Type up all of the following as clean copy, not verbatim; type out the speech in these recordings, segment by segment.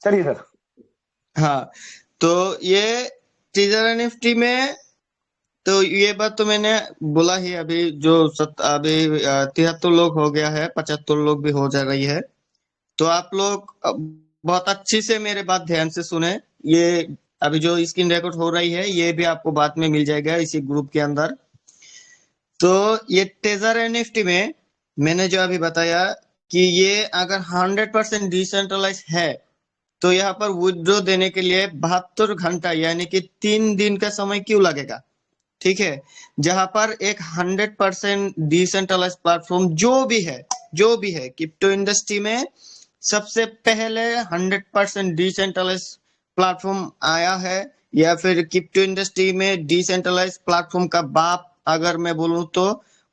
चलिए सर। हाँ, तो ये टीजर एनएफटी में, तो ये बात तो मैंने बोला ही अभी, जो अभी 73 लोग हो गया है, 75 लोग भी हो जा रही है। तो आप लोग बहुत अच्छी से मेरे बात ध्यान से सुने। ये अभी जो स्क्रीन रिकॉर्ड हो रही है ये भी आपको बाद में मिल जाएगा इसी ग्रुप के अंदर। तो ये टेजर एनएफटी में मैंने जो अभी बताया कि ये अगर 100% डिसेंट्रलाइज है, तो यहाँ पर विड्रॉ देने के लिए 72 घंटा यानी कि 3 दिन का समय क्यों लगेगा? ठीक है। जहां पर एक 100% डिसेंट्रलाइज प्लेटफॉर्म जो भी है क्रिप्टो इंडस्ट्री में सबसे पहले 100% डिसेंट्रलाइज प्लेटफॉर्म आया है, या फिर क्रिप्टो इंडस्ट्री में डिसेंट्रलाइज प्लेटफॉर्म का बाप अगर मैं बोलूं तो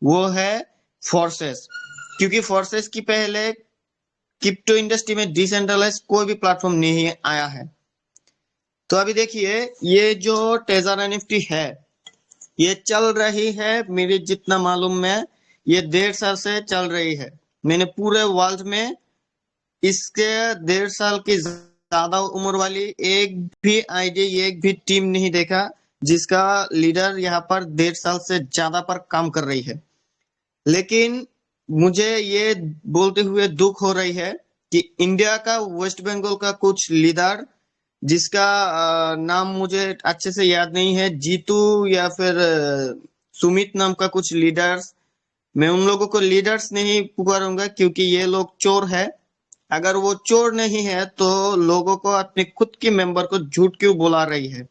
वो है फोर्सेस। क्योंकि फोर्सेस की पहले क्रिप्टो इंडस्ट्री में डिसेंट्रलाइज कोई भी प्लेटफॉर्म नहीं आया है। तो अभी देखिए, ये जो टेजर एनएफटी है ये चल रही है, मेरे जितना मालूम है ये 1.5 साल से चल रही है। मैंने पूरे वर्ल्ड में इसके 1.5 साल की ज्यादा उम्र वाली एक भी आईडी, एक भी टीम नहीं देखा जिसका लीडर यहाँ पर 1.5 साल से ज्यादा पर काम कर रही है। लेकिन मुझे ये बोलते हुए दुख हो रही है कि इंडिया का वेस्ट बंगाल का कुछ लीडर, जिसका नाम मुझे अच्छे से याद नहीं है, जीतू या फिर सुमित नाम का कुछ लीडर्स, मैं उन लोगों को लीडर्स नहीं पुकारूंगा क्योंकि ये लोग चोर है। अगर वो चोर नहीं है तो लोगों को अपने खुद के मेंबर को झूठ क्यों बुला रही है?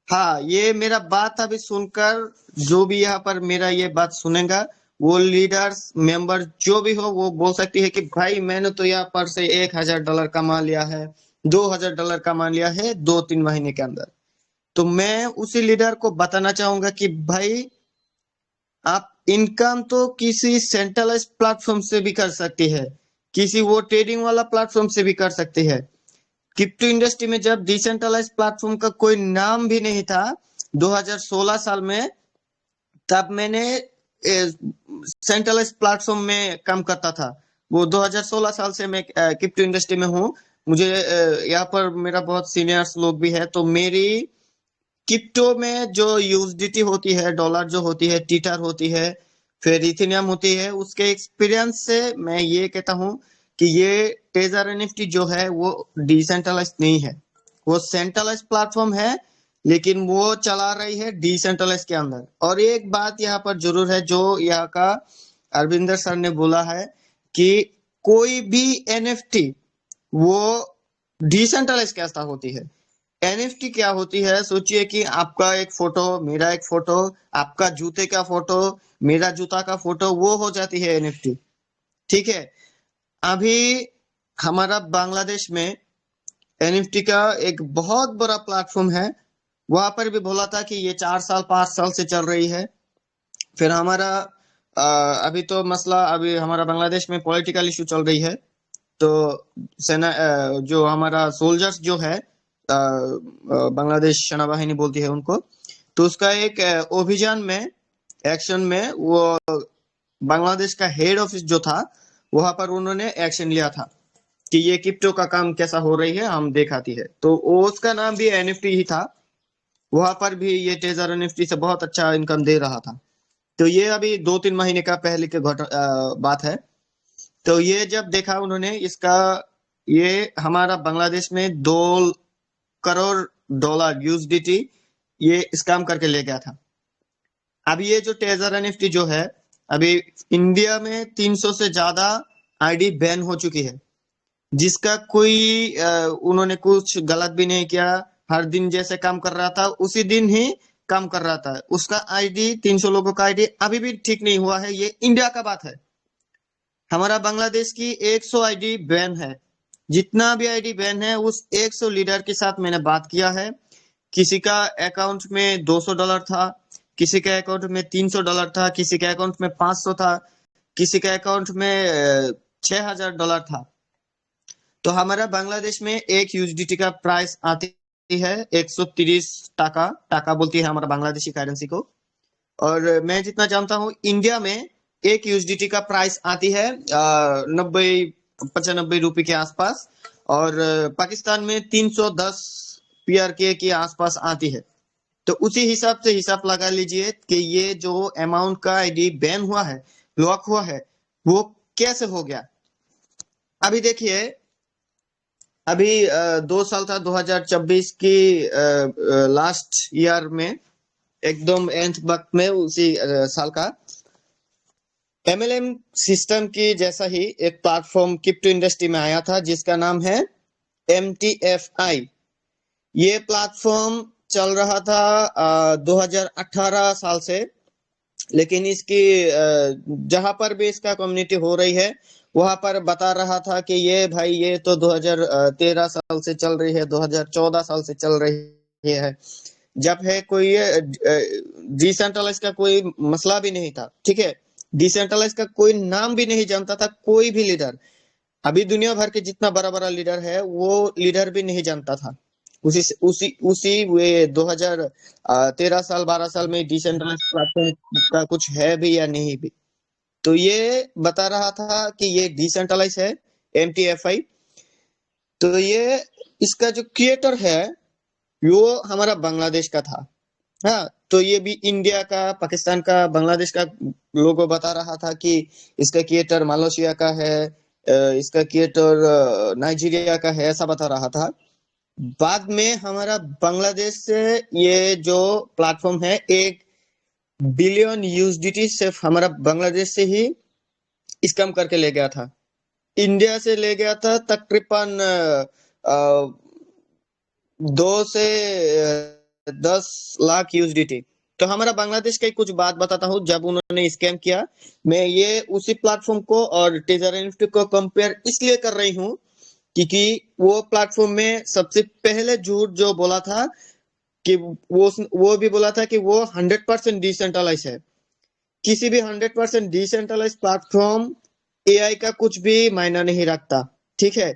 हाँ, ये मेरा बात अभी सुनकर जो भी यहाँ पर मेरा ये बात सुनेगा, वो लीडर्स मेंबर जो भी हो वो बोल सकती है कि भाई मैंने तो यहाँ पर से $1,000 कमा लिया है, $2,000 कमा लिया है 2-3 महीने के अंदर। तो मैं उसी लीडर को बताना चाहूंगा कि भाई आप इनकम तो किसी सेंट्रलाइज प्लेटफॉर्म से भी कर सकती है, किसी वो ट्रेडिंग वाला प्लेटफॉर्म से भी कर सकती है। क्रिप्टो इंडस्ट्री में जब डिसेंट्रलाइज प्लेटफॉर्म का कोई नाम भी नहीं था 2016 साल में, तब मैंने सेंट्रलाइज प्लेटफॉर्म में काम करता था। वो 2016 साल से मैं क्रिप्टो इंडस्ट्री में हूँ। मुझे यहाँ पर मेरा बहुत सीनियर्स लोग भी है, तो मेरी क्रिप्टो में जो यूएसडीटी होती है, डॉलर जो होती है, टीटर होती है, फिर इथेरियम होती है, उसके एक्सपीरियंस से मैं ये कहता हूँ कि ये टेजर एनएफटी जो है वो डिसेंट्रलाइज नहीं है, वो सेंट्रलाइज प्लेटफॉर्म है, लेकिन वो चला रही है डिसेंट्रलाइज के अंदर। और एक बात यहाँ पर जरूर है जो यहाँ का अरविंदर सर ने बोला है कि कोई भी एनएफटी वो डिसेंट्रलाइज कैसा होती है। एनएफटी क्या होती है? सोचिए कि आपका एक फोटो, मेरा एक फोटो, आपका जूते का फोटो, मेरा जूता का फोटो, वो हो जाती है एनएफटी। ठीक है। अभी हमारा बांग्लादेश में एनएफटी का एक बहुत बड़ा प्लेटफॉर्म है, वहां पर भी बोला था कि ये 4 साल 5 साल से चल रही है। फिर हमारा अभी तो मसला, अभी हमारा बांग्लादेश में पॉलिटिकल इशू चल रही है। तो सेना जो हमारा सोल्जर्स जो है, बांग्लादेश सेना बाहिनी बोलती है उनको, तो उसका एक अभियान में, एक्शन में, वो बांग्लादेश का हेड ऑफिस जो था वहां पर उन्होंने एक्शन लिया था कि ये क्रिप्टो का काम कैसा हो रही है हम दिखाती है। तो वो उसका नाम भी एनएफटी ही था। वहां पर भी ये टेजर एनएफटी से बहुत अच्छा इनकम दे रहा था। तो ये अभी 2-3 महीने का पहले के बात है। तो ये जब देखा उन्होंने इसका, ये हमारा बांग्लादेश में $2 करोड़ यूएसडीटी ये स्कैम करके ले गया था। अब ये जो टेजर एनएफटी जो है, अभी इंडिया में 300 से ज्यादा आईडी बैन हो चुकी है, जिसका कोई उन्होंने कुछ गलत भी नहीं किया। हर दिन जैसे काम कर रहा था उसी दिन ही काम कर रहा था। उसका आईडी, 300 लोगों का आईडी अभी भी ठीक नहीं हुआ है। ये इंडिया का बात है। हमारा बांग्लादेश की 100 आईडी बैन है। जितना भी आईडी बैन है उस 100 लीडर के साथ मैंने बात किया है। किसी का अकाउंट में $200 था, किसी के अकाउंट में $300 था, किसी के अकाउंट में 500 था, किसी के अकाउंट में $6,000 था। तो हमारा बांग्लादेश में एक यूएसडीटी का प्राइस आती है 130 टाका, टाका बोलती है हमारा बांग्लादेशी करेंसी को। और मैं जितना जानता हूँ इंडिया में एक यूएसडीटी का प्राइस आती है 90-95 रुपए के आसपास। और पाकिस्तान में 310 PRK के आसपास आती है। तो उसी हिसाब से हिसाब लगा लीजिए कि ये जो अमाउंट का आईडी बैन हुआ है, लॉक हुआ है, वो कैसे हो गया। अभी देखिए, अभी 2 साल था, 2024 की लास्ट ईयर में, एकदम एंड वक्त में, उसी साल का MLM सिस्टम की जैसा ही एक प्लेटफॉर्म क्रिप्टो इंडस्ट्री में आया था जिसका नाम है MTFI। ये प्लेटफॉर्म चल रहा था 2018 साल से, लेकिन इसकी जहां पर भी इसका कम्युनिटी हो रही है वहां पर बता रहा था कि ये भाई ये तो 2013 साल से चल रही है, 2014 साल से चल रही है। जब है कोई डिसेंट्रलाइज का कोई मसला भी नहीं था, ठीक है। डिसेंट्रलाइज का कोई नाम भी नहीं जानता था कोई भी लीडर। अभी दुनिया भर के जितना बड़ा बड़ा लीडर है वो लीडर भी नहीं जानता था। उसी उसी उसी वे 2013 साल 12 साल में डिसेंट्रलाइज प्लेटफॉर्म का कुछ है भी या नहीं भी। तो ये बता रहा था कि ये डिसेंट्रलाइज है, MTFI। तो ये इसका जो क्रिएटर है वो हमारा बांग्लादेश का था। हाँ, तो ये भी इंडिया का, पाकिस्तान का, बांग्लादेश का लोगों बता रहा था कि इसका क्रिएटर मलेशिया का है, इसका क्रिएटर नाइजीरिया का है, ऐसा बता रहा था। बाद में हमारा बांग्लादेश से ये जो प्लेटफॉर्म है 1 बिलियन USDT सिर्फ हमारा बांग्लादेश से ही स्कैम करके ले गया था। इंडिया से ले गया था तकरीबन 2 से 10 लाख USDT। तो हमारा बांग्लादेश का ही कुछ बात बताता हूँ। जब उन्होंने स्कैम किया, मैं ये उसी प्लेटफॉर्म को और टेजर NFT को कंपेयर इसलिए कर रही हूँ क्योंकि वो प्लेटफॉर्म में सबसे पहले झूठ जो बोला था कि वो भी बोला था कि वो 100% डिसेंट्रलाइज है। किसी भी 100% डिसेंट्रलाइज प्लेटफॉर्म AI का कुछ भी मायना नहीं रखता, ठीक है।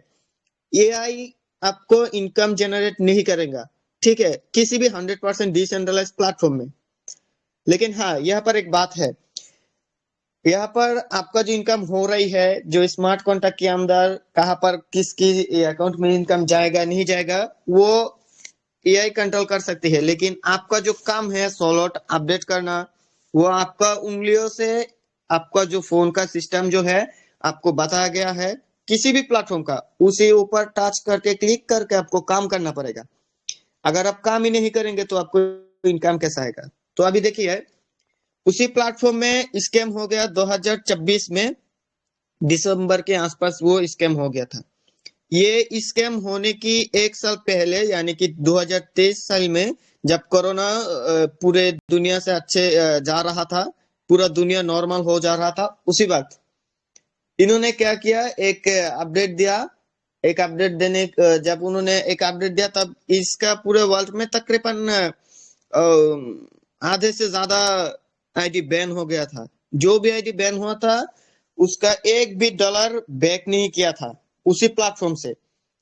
AI आपको इनकम जनरेट नहीं करेगा, ठीक है, किसी भी 100% डिसेंट्रलाइज प्लेटफॉर्म में। लेकिन हाँ, यहाँ पर एक बात है, यहाँ पर आपका जो इनकम हो रही है, जो स्मार्ट कॉन्ट्रैक्ट के अंदर कहाँ पर किसकी अकाउंट में इनकम जाएगा नहीं जाएगा, वो AI कंट्रोल कर सकती है। लेकिन आपका जो काम है सोलॉट अपडेट करना, वो आपका उंगलियों से, आपका जो फोन का सिस्टम जो है आपको बताया गया है किसी भी प्लेटफॉर्म का, उसे ऊपर टच करके क्लिक करके आपको काम करना पड़ेगा। अगर आप काम ही नहीं करेंगे तो आपको इनकम कैसा आएगा। तो अभी देखिए, उसी प्लेटफॉर्म में स्कैम हो गया 2026 में, दिसंबर के आसपास वो स्कैम हो गया था। ये स्कैम होने की 1 साल पहले, यानी कि 2023 साल में, जब कोरोना पूरे दुनिया से अच्छे जा रहा था, पूरा दुनिया नॉर्मल हो जा रहा था, उसी वक्त इन्होंने क्या किया, एक अपडेट दिया। एक अपडेट देने जब उन्होंने एक अपडेट दिया तब इसका पूरे वर्ल्ड में तकरीबन आधे से ज्यादा आईडी बैन हो गया था। जो भी आईडी बैन हुआ था उसका $1 भी बैक नहीं किया था उसी प्लेटफॉर्म से।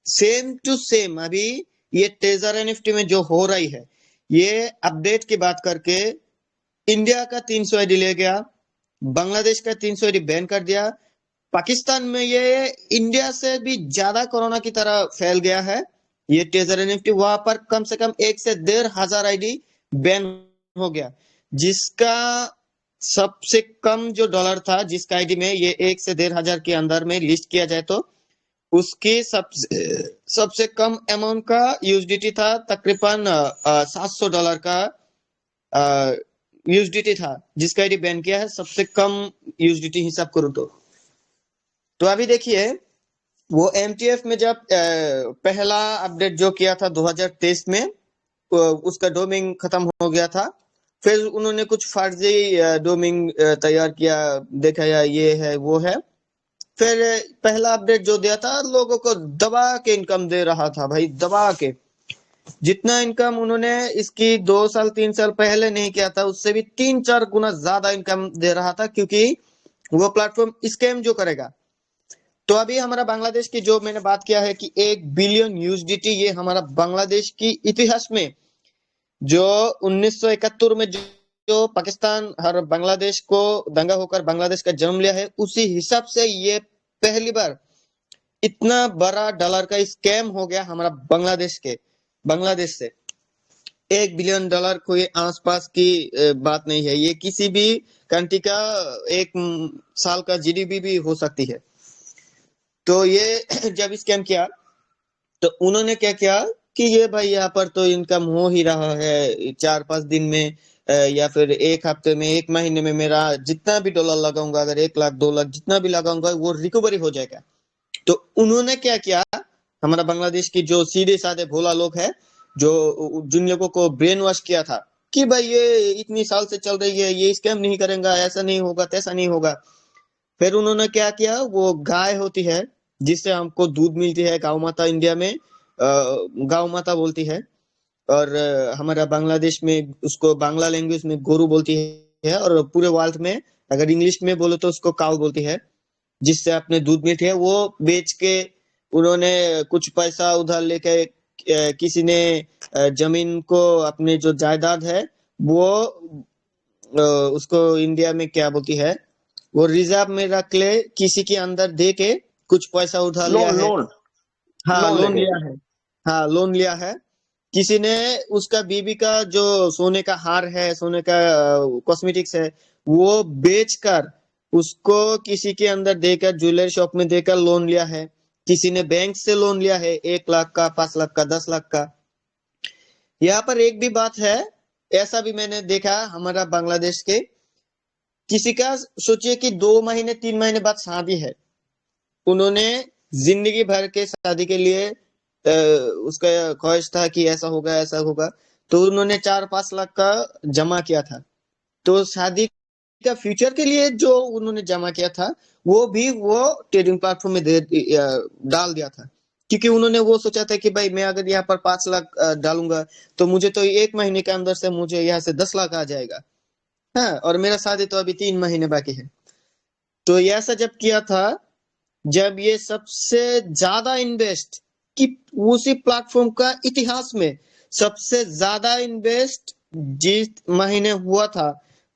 सेम टू सेम अभी ये टेजर NFT में जो हो रही है, ये अपडेट की बात करके इंडिया का 300 आईडी ले गया, बांग्लादेश का 300 आईडी बैन कर दिया। पाकिस्तान में ये इंडिया से भी ज्यादा कोरोना की तरह फैल गया है ये टेजर NFT। वहां पर कम से कम 1 से 1,500 आईडी बैन हो गया, जिसका सबसे कम जो डॉलर था जिसका आईडी में ये 1 से 1,500 के अंदर में लिस्ट किया जाए तो उसकी सबसे कम अमाउंट का USDT था, तकरीबन $700 का USDT था जिसका आईडी बैन किया है, सबसे कम USDT हिसाब करूं तो अभी देखिए, वो MTF में जब पहला अपडेट जो किया था 2023 में, उसका डोमेन खत्म हो गया था। फिर उन्होंने कुछ फर्जी डोमेन तैयार किया, देखा या ये है वो है। फिर पहला अपडेट जो दिया था लोगों को दबा के इनकम दे रहा था भाई, दबा के। जितना इनकम उन्होंने इसकी 2 साल 3 साल पहले नहीं किया था उससे भी 3-4 गुना ज्यादा इनकम दे रहा था, क्योंकि वो प्लेटफॉर्म स्कैम जो करेगा। तो अभी हमारा बांग्लादेश की जो मैंने बात किया है कि 1 बिलियन USDT, ये हमारा बांग्लादेश की इतिहास में जो 1971 में जो पाकिस्तान हर बांग्लादेश को दंगा होकर बांग्लादेश का जन्म लिया है, उसी हिसाब से ये पहली बार इतना बड़ा डॉलर का स्कैम हो गया हमारा बांग्लादेश से। 1 बिलियन डॉलर कोई आसपास की बात नहीं है, ये किसी भी कंट्री का एक साल का जीडीपी भी हो सकती है। तो ये जब स्कैम किया तो उन्होंने क्या किया कि ये भाई यहाँ पर तो इनकम हो ही रहा है 4-5 दिन में, या फिर एक हफ्ते में, एक महीने में मेरा जितना भी डॉलर लगाऊंगा, अगर 1 लाख 2 लाख जितना भी लगाऊंगा वो रिकवरी हो जाएगा। तो उन्होंने क्या किया, हमारा बांग्लादेश की जो सीधे साधे भोला लोग है, जो जिन लोगों को ब्रेन वॉश किया था कि भाई ये इतनी साल से चल रही है, ये स्कैम नहीं करेगा, ऐसा नहीं होगा, तैसा नहीं होगा। फिर उन्होंने क्या किया, वो गाय होती है जिससे हमको दूध मिलती है, गौ माता इंडिया में गौ माता बोलती है, और हमारा बांग्लादेश में उसको बांग्ला लैंग्वेज में गोरू बोलती है, और पूरे वर्ल्ड में अगर इंग्लिश में बोलो तो उसको काउ बोलती है, जिससे अपने दूध मिलती है। वो बेच के उन्होंने कुछ पैसा उधार लेके किसी ने जमीन को, अपने जो जायदाद है वो उसको इंडिया में क्या बोलती है, वो रिजर्व में रख ले, किसी के अंदर दे के कुछ पैसा उधार लिया लोन है। लोन हाँ लोन लोन लेके। लिया है। हाँ लोन लिया है। किसी ने उसका बीबी का जो सोने का हार है, सोने का कॉस्मेटिक्स है, वो बेचकर उसको किसी के अंदर देकर, ज्वेलरी शॉप में देकर लोन लिया है। किसी ने बैंक से लोन लिया है 1 लाख का, 5 लाख का, 10 लाख का। यहाँ पर एक भी बात है, ऐसा भी मैंने देखा हमारा बांग्लादेश के, किसी का सोचिए कि 2 महीने 3 महीने बाद शादी है, उन्होंने जिंदगी भर के शादी के लिए उसका ख्वाहिश था कि ऐसा होगा ऐसा होगा, तो उन्होंने 4-5 लाख का जमा किया था। तो शादी का फ्यूचर के लिए जो उन्होंने जमा किया था, वो भी वो ट्रेडिंग प्लेटफॉर्म में डाल दिया था। क्योंकि उन्होंने वो सोचा था कि भाई मैं अगर यहाँ पर 5 लाख डालूंगा तो मुझे तो 1 महीने के अंदर से मुझे यहाँ से 10 लाख आ जाएगा। हाँ, और मेरा शादी तो अभी 3 महीने बाकी है। तो ये ऐसा जब किया था, जब ये सबसे ज्यादा इन्वेस्ट कि उसी प्लेटफॉर्म का इतिहास में सबसे ज्यादा इन्वेस्ट जिस महीने हुआ था,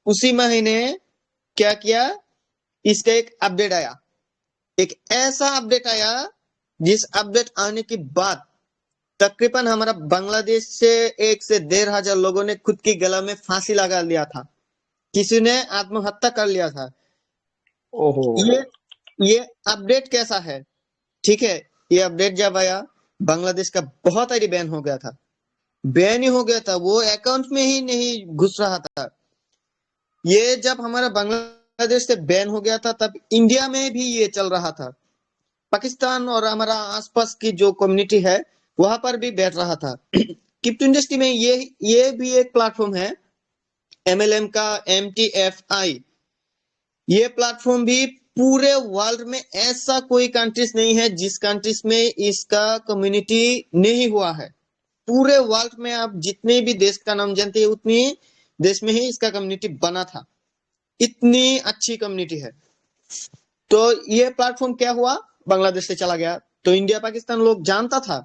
उसी महीने क्या किया, इसका एक अपडेट आया। एक ऐसा अपडेट आया जिस अपडेट आने के बाद तकरीबन हमारा बांग्लादेश से 1 से 1,500 लोगों ने खुद की गला में फांसी लगा लिया था, किसी ने आत्महत्या कर लिया था। ओहो। ये ये अपडेट कैसा है, ठीक है। ये अपडेट जब आया, बांग्लादेश का बहुत आईडी बैन हो गया था, बैन ही हो गया था, वो अकाउंट में ही नहीं घुस रहा था। ये जब हमारा बांग्लादेश से बैन हो गया था, तब इंडिया में भी ये चल रहा था। पाकिस्तान और हमारा आसपास की जो कम्युनिटी है वहां पर भी बैठ रहा था। क्रिप्टो इंडस्ट्री में ये भी एक प्लेटफॉर्म है, एमएलएम का, MTFI। ये प्लेटफॉर्म भी पूरे वर्ल्ड में ऐसा कोई कंट्रीज नहीं है जिस कंट्रीज में इसका कम्युनिटी नहीं हुआ है। पूरे वर्ल्ड में आप जितने भी देश का नाम जानते हैं, उतनी देश में ही इसका कम्युनिटी बना था। इतनी अच्छी कम्युनिटी है। तो ये प्लेटफॉर्म क्या हुआ, बांग्लादेश से चला गया। तो इंडिया पाकिस्तान लोग जानता था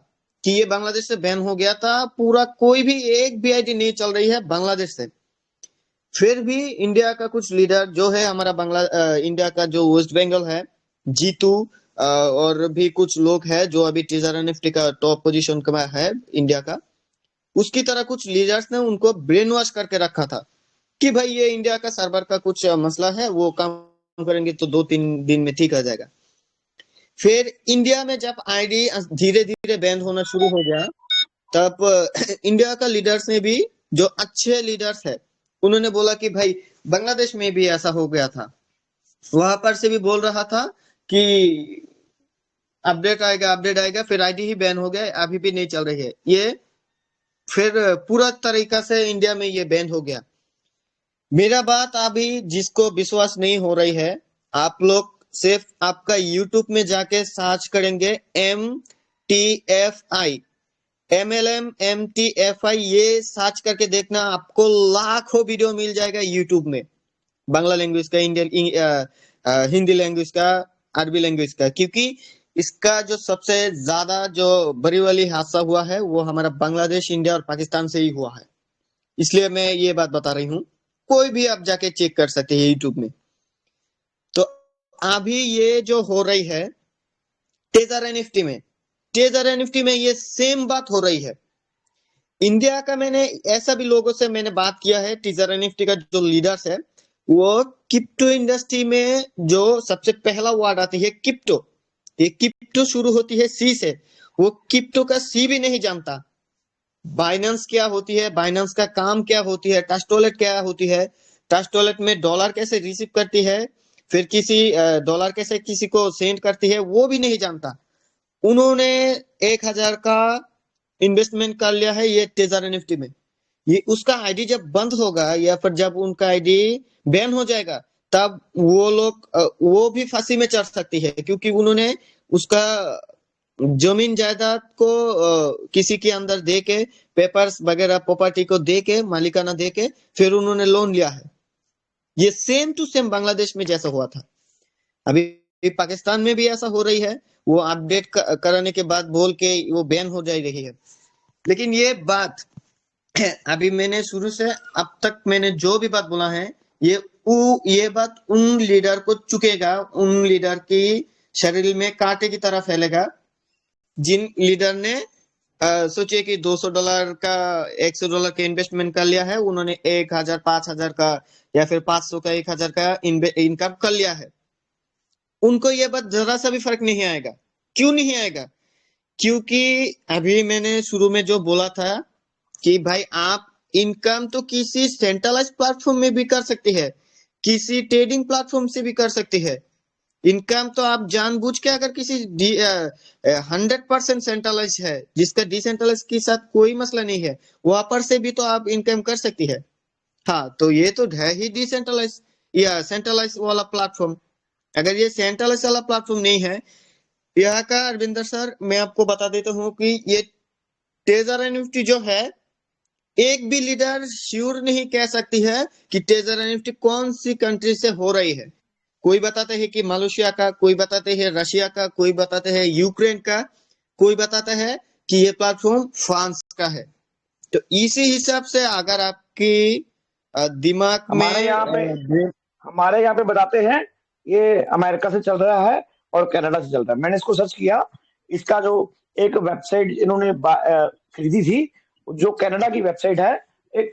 कि ये बांग्लादेश से बैन हो गया था, पूरा कोई भी एक भी आईडी नहीं चल रही है बांग्लादेश से। फिर भी इंडिया का कुछ लीडर जो है, हमारा इंडिया का जो वेस्ट बंगाल है, जीतू, और भी कुछ लोग हैं जो अभी टीजर एनएफटी का टॉप पोजीशन का है इंडिया का, उसकी तरह कुछ लीडर्स ने उनको ब्रेन वॉश करके रखा था कि भाई ये इंडिया का सर्वर का कुछ मसला है, वो काम करेंगे तो 2-3 दिन में ठीक आ जाएगा। फिर इंडिया में जब आईडी धीरे धीरे बैन होना शुरू हो गया, तब इंडिया का लीडर्स ने भी, जो अच्छे लीडर्स है, उन्होंने बोला कि भाई बांग्लादेश में भी ऐसा हो गया था। वहां पर से भी बोल रहा था कि अपडेट आएगा, फिर आईडी ही बैन हो गया, अभी भी नहीं चल रही है ये। फिर पूरा तरीका से इंडिया में ये बैन हो गया। मेरा बात अभी जिसको विश्वास नहीं हो रही है, आप लोग सिर्फ आपका यूट्यूब में जाके सर्च करेंगे MTFI, MLM MTFI, ये सर्च करके देखना, आपको लाखों वीडियो मिल जाएगा यूट्यूब में, बांग्ला लैंग्वेज का, हिंदी लैंग्वेज का, अरबी लैंग्वेज का। क्योंकि इसका जो सबसे ज्यादा जो बड़ी वाली हादसा हुआ है वो हमारा बांग्लादेश, इंडिया और पाकिस्तान से ही हुआ है, इसलिए मैं ये बात बता रही हूँ। कोई भी आप जाके चेक कर सकते हैं यूट्यूब में। तो अभी ये जो हो रही है टेजर एनएफटी में, टेजर एनएफटी में ये सेम बात हो रही है। इंडिया का मैंने ऐसा भी लोगों से मैंने बात किया है, टीजर एनएफटी का जो लीडर्स है, वो क्रिप्टो इंडस्ट्री में जो सबसे पहला वर्ड आती है क्रिप्टो, ये क्रिप्टो शुरू होती है सी से, वो क्रिप्टो का सी भी नहीं जानता। बाइनेंस क्या होती है, बाइनेंस का काम क्या होती है, ट्रस्ट वॉलेट क्या होती है, ट्रस्ट वॉलेट में डॉलर कैसे रिसीव करती है, फिर किसी डॉलर कैसे किसी को सेंड करती है, वो भी नहीं जानता। उन्होंने 1,000 का इन्वेस्टमेंट कर लिया है ये टेजर एनएफटी में। ये उसका आईडी जब बंद होगा या फिर जब उनका आईडी बैन हो जाएगा, तब वो लोग वो भी फांसी में चढ़ सकती है, क्योंकि उन्होंने उसका जमीन जायदाद को किसी के अंदर दे के, पेपर्स वगैरह प्रॉपर्टी को दे के, मालिकाना दे के, फिर उन्होंने लोन लिया है। ये सेम टू सेम बांग्लादेश में जैसा हुआ था, अभी पाकिस्तान में भी ऐसा हो रही है। वो अपडेट कराने के बाद बोल के वो बैन हो जा रही है। लेकिन ये बात अभी मैंने शुरू से अब तक मैंने जो भी बात बोला है, ये बात उन लीडर को चुकेगा, उन लीडर की शरीर में कांटे की तरह फैलेगा, जिन लीडर ने सोचिए कि $200 का, $100 का इन्वेस्टमेंट कर लिया है, उन्होंने 1,000, 5,000 का या फिर 500 का, 1,000 का इनकम कर लिया है। उनको ये बात जरा सा भी फर्क नहीं आएगा। क्यों नहीं आएगा? क्योंकि अभी मैंने शुरू में जो बोला था कि भाई आप इनकम तो किसी सेंट्रलाइज प्लेटफॉर्म में भी कर सकती है, किसी ट्रेडिंग प्लेटफॉर्म से भी कर सकती है। इनकम तो आप जानबूझ के अगर किसी 100% सेंट्रलाइज है, जिसका डिसेंट्रलाइज के साथ कोई मसला नहीं है, वहां पर से भी तो आप इनकम कर सकती है। हाँ, तो ये तो है ही डिसेंट्रलाइज या सेंट्रलाइज वाला प्लेटफॉर्म। अगर ये सेंट्रलाइज वाला प्लेटफॉर्म नहीं है यहाँ का, अरविंदर सर मैं आपको बता देता हूँ कि ये टेजर एनएफटी जो है, एक भी लीडर श्योर नहीं कह सकती है कि टेजर एनएफटी कौन सी कंट्री से हो रही है। कोई बताते हैं कि मलेशिया का, कोई बताते हैं रशिया का, कोई बताते हैं यूक्रेन का, कोई बताता है कि ये प्लेटफॉर्म फ्रांस का है। तो इसी हिसाब से अगर आपकी दिमाग में हमारे यहाँ पे बताते हैं ये अमेरिका से चल रहा है और कनाडा से चल रहा है। मैंने इसको सर्च किया, इसका जो एक वेबसाइट इन्होंने खरीदी थी, जो कनाडा की वेबसाइट है,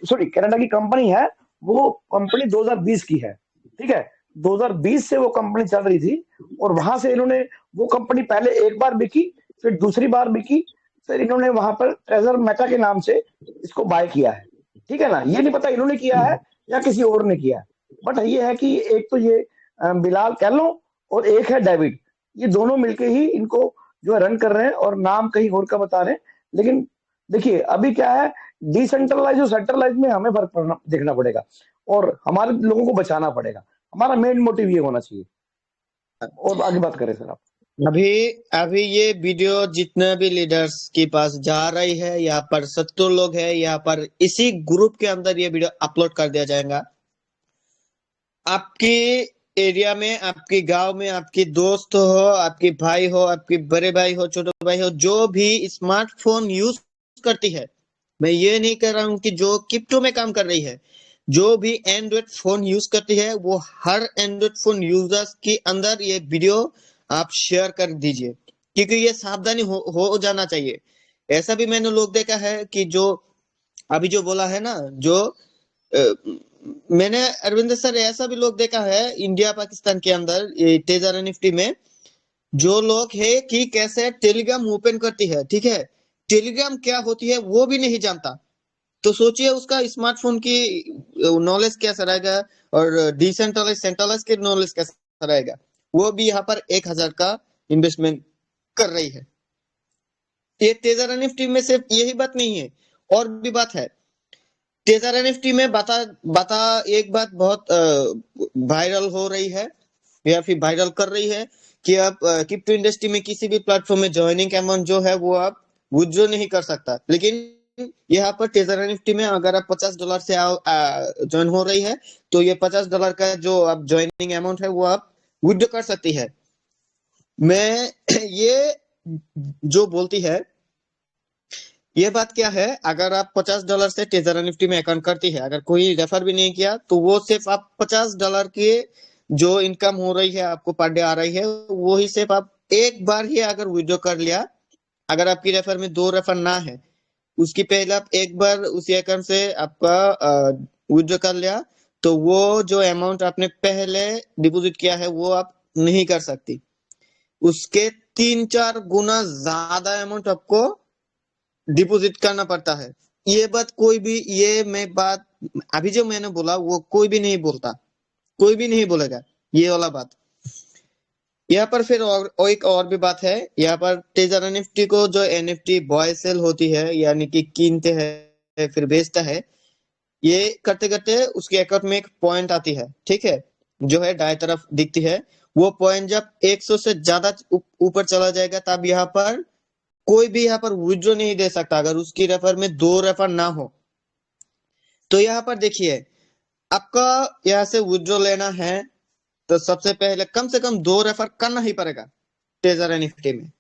सॉरी कनाडा की कंपनी है, वो कंपनी 2020 की है, ठीक है। 2020 से वो कंपनी चल रही थी और वहां से इन्होंने, वो कंपनी पहले एक बार बिकी, फिर दूसरी बार बिकी, फिर इन्होंने वहां पर ट्रेजर मेटा के नाम से इसको बाय किया है, ठीक है ना। ये नहीं पता इन्होंने किया है या किसी और ने किया है, बट ये है कि एक तो ये बिलाल कैलो और एक है डेविड, ये दोनों मिलके ही इनको जो है रन कर रहे हैं और नाम कहीं और का बता रहे हैं। लेकिन देखिए अभी क्या है, डिसेंट्रलाइज और सेंट्रलाइज में हमें फर्क देखना पड़ेगा और हमारे लोगों को बचाना पड़ेगा। हमारा मेन मोटिव ये होना चाहिए। और आगे बात करें सर आप। अभी ये वीडियो जितने भी लीडर्स के पास जा रही है, यहाँ पर 70 लोग हैं, यहाँ पर इसी ग्रुप के अंदर ये वीडियो अपलोड कर दिया जाएगा। आपके एरिया में, आपके गांव में, आपके दोस्त हो, आपके भाई हो, आपके बड़े भाई हो, छोटे भाई हो, जो भी स्मार्टफोन यूज करती है, मैं ये नहीं कह रहा हूं कि जो क्रिप्टो में काम कर रही है, जो भी एंड्रॉइड फोन यूज करती है, वो हर एंड्रॉइड फोन यूजर्स के अंदर ये वीडियो आप शेयर कर दीजिए, क्योंकि ये सावधानी हो जाना चाहिए। ऐसा भी मैंने लोग देखा है कि जो अभी जो बोला है ना, जो मैंने अरविंद सर ऐसा भी लोग देखा है इंडिया पाकिस्तान के अंदर टेजर एनएफटी में, जो लोग है कि कैसे टेलीग्राम ओपन करती है, ठीक है, टेलीग्राम क्या होती है वो भी नहीं जानता। तो सोचिए उसका स्मार्टफोन की नॉलेज कैसा रहेगा और डिसेंट्रलाइज सेंट्रलाइज के नॉलेज कैसा रहेगा। वो भी यहाँ पर 1,000 का इन्वेस्टमेंट कर रही है। ये टेजर एनएफटी में सिर्फ यही बात नहीं है, और भी बात है। टेजर एनएफटी में बता एक बात बहुत वायरल हो रही है या फिर वायरल कर रही है कि आप क्रिप्टो इंडस्ट्री में किसी भी प्लेटफॉर्म में ज्वाइनिंग अमाउंट जो है वो आप विथड्रॉ नहीं कर सकता। लेकिन यहाँ पर टेजर एनएफटी में अगर आप $50 से ज्वाइन हो रही है, तो ये $50 का जो आप ज्वाइनिंग अमाउंट है वो आप विथड्रॉ कर सकती है। मैं ये जो बोलती है, ये बात क्या है, अगर आप $50 से टेजर एनएफटी में अकाउंट करती है, अगर कोई रेफर भी नहीं किया, तो वो सिर्फ आप $50 के जो इनकम हो रही है आपको पर डे आ रही है, वो ही सिर्फ आप एक बार ही अगर विड्रॉ कर लिया, अगर आपकी रेफर में 2 रेफर ना है, उसकी पहले आप एक बार उसी अकाउंट से आपका विड्रॉ कर लिया, तो वो जो अमाउंट आपने पहले डिपॉजिट किया है वो आप नहीं कर सकती। उसके 3-4 गुना ज्यादा अमाउंट आपको डिपॉजिट करना पड़ता है। ये बात कोई भी, ये मैं बात अभी जो मैंने बोला वो कोई भी नहीं बोलता, कोई भी नहीं बोलेगा ये वाला बात। यहाँ पर फिर एक और भी बात है, यहाँ पर टेजर एनएफटी को जो एनएफटी बॉय सेल होती है, यानी कि कीनते हैं फिर बेचता है, ये करते करते उसके अकाउंट में एक पॉइंट आती है, ठीक है, जो है दाएं तरफ दिखती है। वो पॉइंट जब 100 से ज्यादा ऊपर चला जाएगा, तब यहाँ पर कोई भी यहाँ पर विड्रॉ नहीं दे सकता अगर उसकी रेफर में 2 रेफर ना हो। तो यहाँ पर देखिए, आपका यहाँ से विड्रॉ लेना है तो सबसे पहले कम से कम 2 रेफर करना ही पड़ेगा टेजर एनएफटी में।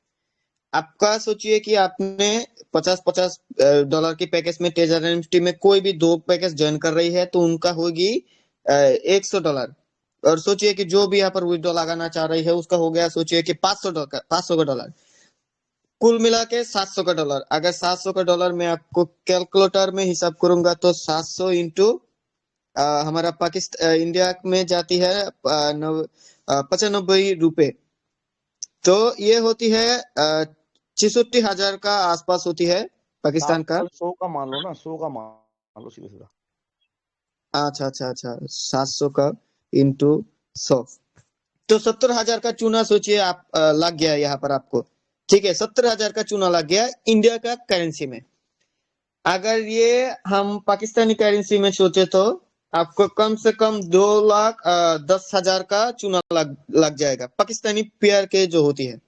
आपका सोचिए कि आपने 50-50 डॉलर की पैकेज में टेजर एनएफटी में कोई भी 2 पैकेज ज्वाइन कर रही है, तो उनका होगी $100। और सोचिए कि जो भी यहाँ पर विड्रॉ लगाना चाह रही है उसका हो गया, सोचिए कि $500 कुल मिला के $700। अगर $700 में आपको कैलकुलेटर में हिसाब करूंगा तो 700 इंटू हमारा पाकिस्तान इंडिया में जाती है 95 रुपए, तो ये होती है 66,000 का आसपास होती है पाकिस्तान का। 100 का मान लो ना, 100 का मान लो सीधा सीधा। अच्छा अच्छा अच्छा, 700 का इंटू 100, तो 70,000 का चूना सोचिए आप लग गया यहाँ पर आपको, ठीक है, 70,000 का चूना लग गया इंडिया का करेंसी में। अगर ये हम पाकिस्तानी करेंसी में सोचे तो आपको कम से कम 2,10,000 का चूना लग जाएगा, पाकिस्तानी पेयर के जो होती है।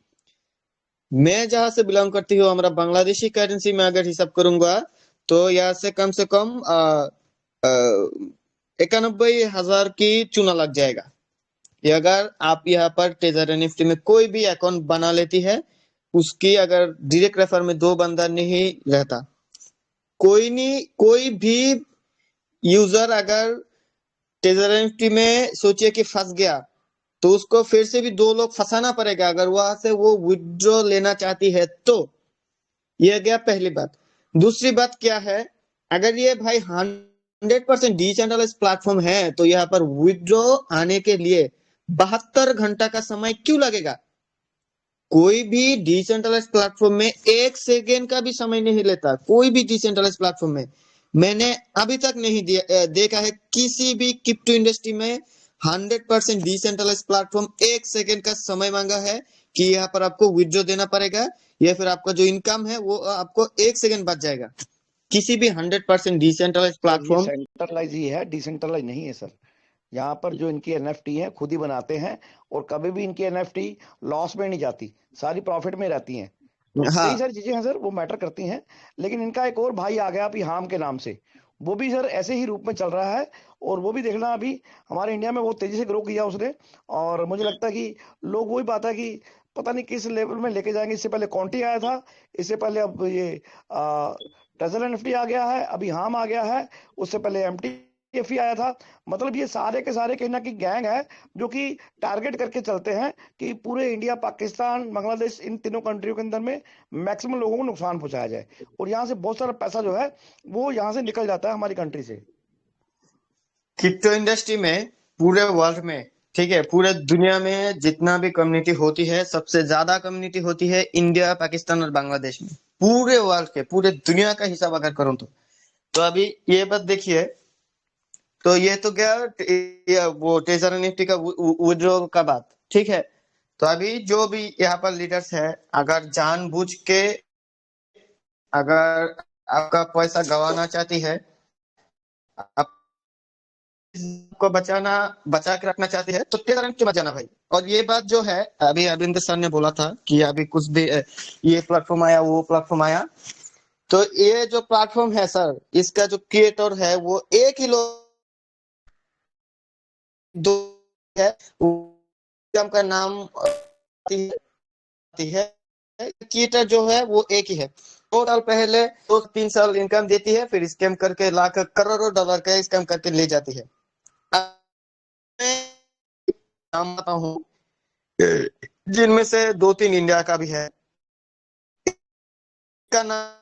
मैं जहां से बिलोंग करती हूँ, हमारा बांग्लादेशी करेंसी में अगर हिसाब करूंगा तो यहाँ से कम 91,000 की चूना लग जाएगा। ये अगर आप यहाँ पर टेजर एनएफटी में कोई भी अकाउंट बना लेती है, उसकी अगर डायरेक्ट रेफर में 2 बंदा नहीं रहता, कोई नहीं, कोई भी यूजर अगर टेजर एनएफटी में सोचिए कि फंस गया, तो उसको फिर से भी 2 लोग फंसाना पड़ेगा अगर वहां से वो विड्रॉ लेना चाहती है तो। ये गया पहली बात। दूसरी बात क्या है, अगर ये भाई 100% डिसेंट्रलाइज प्लेटफॉर्म है तो यहाँ पर विड्रॉ आने के लिए 72 घंटा का समय क्यों लगेगा? कोई भी डिसेंट्रलाइज प्लेटफॉर्म में 1 सेकेंड का भी समय नहीं लेता, कोई भी डिसेंट्रलाइज प्लेटफॉर्म में। मैंने अभी तक नहीं देखा है किसी भी क्रिप्टो इंडस्ट्री में 100% डिसेंट्रलाइज प्लेटफॉर्म 1 सेकेंड का समय मांगा है कि यहाँ पर आपको विड्रॉ देना पड़ेगा या फिर आपका जो इनकम है वो आपको 1 सेकेंड बच जाएगा। किसी भी 100% डिसेंट्रलाइज प्लेटफॉर्म सेंट्रलाइज ही है, डिसेंट्रलाइज नहीं है सर। यहाँ पर जो इनकी एनएफटी है खुद ही बनाते हैं, और कभी भी इनकी एनएफटी लॉस में नहीं जाती, सारी प्रॉफिट में रहती हैं। तो हाँ कई सारी चीजें हैं सर, वो मैटर करती हैं। लेकिन इनका एक और भाई आ गया अभी हाम के नाम से, वो भी सर ऐसे ही रूप में चल रहा है। और वो भी देखना, अभी हमारे इंडिया में बहुत तेजी से ग्रो किया उसने। और मुझे लगता है कि लोग वही बात है कि पता नहीं किस लेवल में लेके जाएंगे। इससे पहले कॉन्टी आया था, इससे पहले अब ये टेजर एनएफटी आ गया है, अभी हाम आ गया है, उससे पहले एमटीएफ आया था। मतलब ये सारे के सारे कहीं ना कहीं गैंग है जो कि टारगेट करके चलते हैं कि पूरे इंडिया, पाकिस्तान, बांग्लादेश, इन तीनों कंट्रियों के अंदर में मैक्सिमम लोगों को नुकसान पहुंचाया जाए। और यहाँ से बहुत सारा पैसा जो है वो यहाँ से निकल जाता है हमारी कंट्री से। क्रिप्टो इंडस्ट्री में पूरे वर्ल्ड में, ठीक है, पूरे दुनिया में जितना भी कम्युनिटी होती है, सबसे ज्यादा कम्युनिटी होती है इंडिया, पाकिस्तान और बांग्लादेश में। पूरे वर्ल्ड के, पूरे दुनिया का हिसाब अगर करूं तो अभी ये बात देखिए, तो ये तो क्या, वो टेजर एनएफटी का विड्रॉ का बात, ठीक है। तो अभी जो भी यहाँ पर लीडर्स है, अगर जानबूझ के अगर आपका पैसा गंवाना चाहती है, को बचा के रखना चाहती है, तो टेलर के मत जाना भाई। और ये बात जो है, अभी अरविंद सर ने बोला था कि अभी कुछ भी ये प्लेटफॉर्म आया, वो प्लेटफॉर्म आया, तो ये जो प्लेटफॉर्म है सर, इसका जो क्रिएटर है वो एक ही लोग दो है, का नाम आती है, क्रिएटर जो है वो एक ही है। 2 साल पहले 2-3 साल इनकम देती है, फिर स्कैम करके लाख करोड़ों डॉलर का स्कैम करके ले जाती है। मैं हूँ जिनमें से 2-3 इंडिया का भी है। का नाम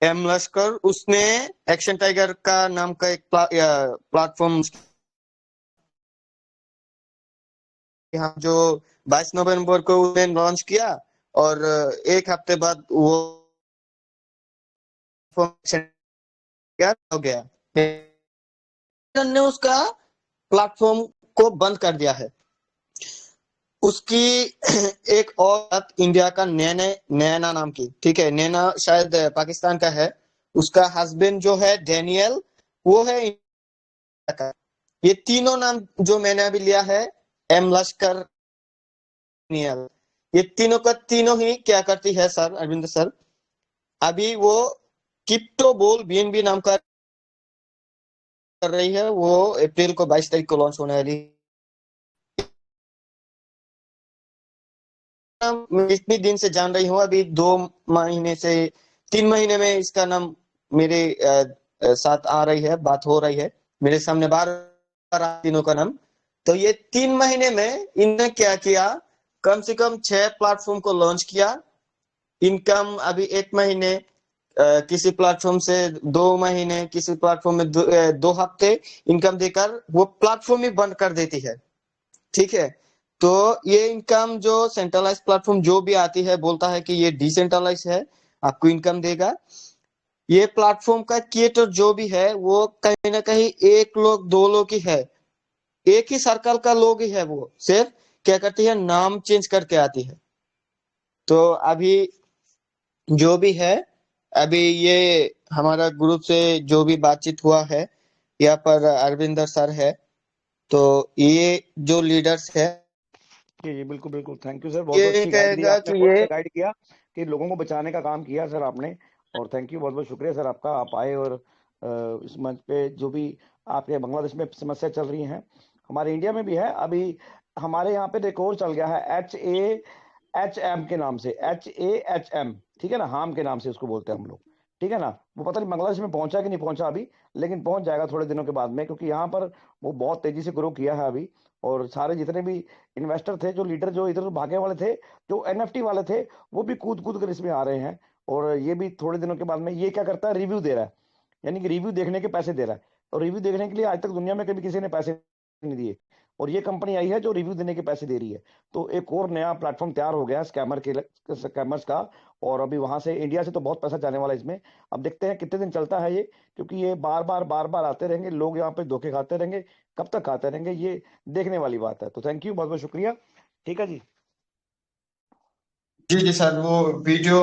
एम लश्कर, उसने एक्शन टाइगर का नाम का एक प्लेटफॉर्म यहाँ जो 22 नवंबर को उसने लॉन्च किया, और एक हफ्ते बाद वो क्या हो गया, ने उसका प्लेटफॉर्म को बंद कर दिया है। उसकी एक और बात, इंडिया का नैना नाम की, ठीक है, नैना शायद पाकिस्तान का है, उसका हस्बैंड जो है डैनियल, वो है इंडिया का। ये तीनों नाम जो मैंने अभी लिया है, एम लश्कर, डैनियल, ये तीनों का तीनों ही क्या करती है सर, अरविंद सर, अभी वो क्रिप्टो बोल बीएनबी नाम का कर रही है। वो अप्रैल को 22 तारीख को लॉन्च होने वाली। मैं इतनी दिन से जान रही हूँ, अभी 2 महीने से 3 महीने में इसका नाम मेरे साथ आ रही है, बात हो रही है मेरे सामने बार बार तीनों का नाम। तो ये 3 महीने में इनने क्या किया, कम से कम 6 प्लेटफॉर्म को लॉन्च किया। इनकम अभी 1 महीने किसी प्लेटफॉर्म से, 2 महीने किसी प्लेटफॉर्म में, 2 हफ्ते इनकम देकर वो प्लेटफॉर्म ही बंद कर देती है। ठीक है, तो ये इनकम जो सेंट्रलाइज प्लेटफॉर्म जो भी आती है, बोलता है कि ये डिसेंट्रलाइज है, आपको इनकम देगा। ये प्लेटफॉर्म का क्रिएटर जो भी है, वो कहीं ना कहीं एक लोग दो लोग ही है, एक ही सर्कल का लोग ही है। वो सिर्फ क्या करती है, नाम चेंज करके आती है। तो अभी जो भी है, अभी ये हमारा ग्रुप से जो भी बातचीत हुआ है, यहाँ पर अरविंदर सर है, तो ये जो लीडर्स है, जी जी, बिल्कुल बिल्कुल, थैंक यू सर, बहुत बहुत ये अच्छी गाइड दी कहेगा आपने, कि बहुत ये अच्छा गाइड किया कि लोगों को बचाने का काम किया सर आपने। और थैंक यू, बहुत बहुत शुक्रिया सर आपका, आप आए और इस मंच पे जो भी आपके बांग्लादेश में समस्या चल रही हैं, हमारे इंडिया में भी है अभी। हमारे यहाँ पे एक और चल गया है HAHM के नाम से, HAHM, ठीक है ना, हाम के नाम से उसको बोलते हैं हम लोग, ठीक है ना। वो पता नहीं बांग्लादेश में पहुंचा कि नहीं पहुंचा अभी, लेकिन पहुंच जाएगा थोड़े दिनों के बाद में, क्योंकि यहाँ पर वो बहुत तेजी से ग्रो किया है अभी। और सारे जितने भी इन्वेस्टर थे, जो लीडर जो इधर भागने वाले थे, जो NFT वाले थे, वो भी कूद कूद कर इसमें आ रहे हैं। और ये भी थोड़े दिनों के बाद में ये क्या करता है, रिव्यू दे रहा है, यानी कि रिव्यू देखने के पैसे दे रहा है। और रिव्यू देखने के लिए आज तक दुनिया में कभी किसी ने पैसे नहीं दिए, और ये कंपनी आई है जो रिव्यू देने के पैसे दे रही है। तो एक और नया प्लेटफॉर्म तैयार हो गया स्कैमर्स का। और अभी वहां से, इंडिया से तो बहुत पैसा जाने वाला है इसमें। अब देखते हैं कितने दिन चलता है ये, क्योंकि ये बार बार आते रहेंगे लोग, यहाँ पे धोखे खाते रहेंगे। कब तक खाते रहेंगे, ये देखने वाली बात है। तो थैंक यू, बहुत बहुत शुक्रिया। ठीक है जी। जी जी सर, वो वीडियो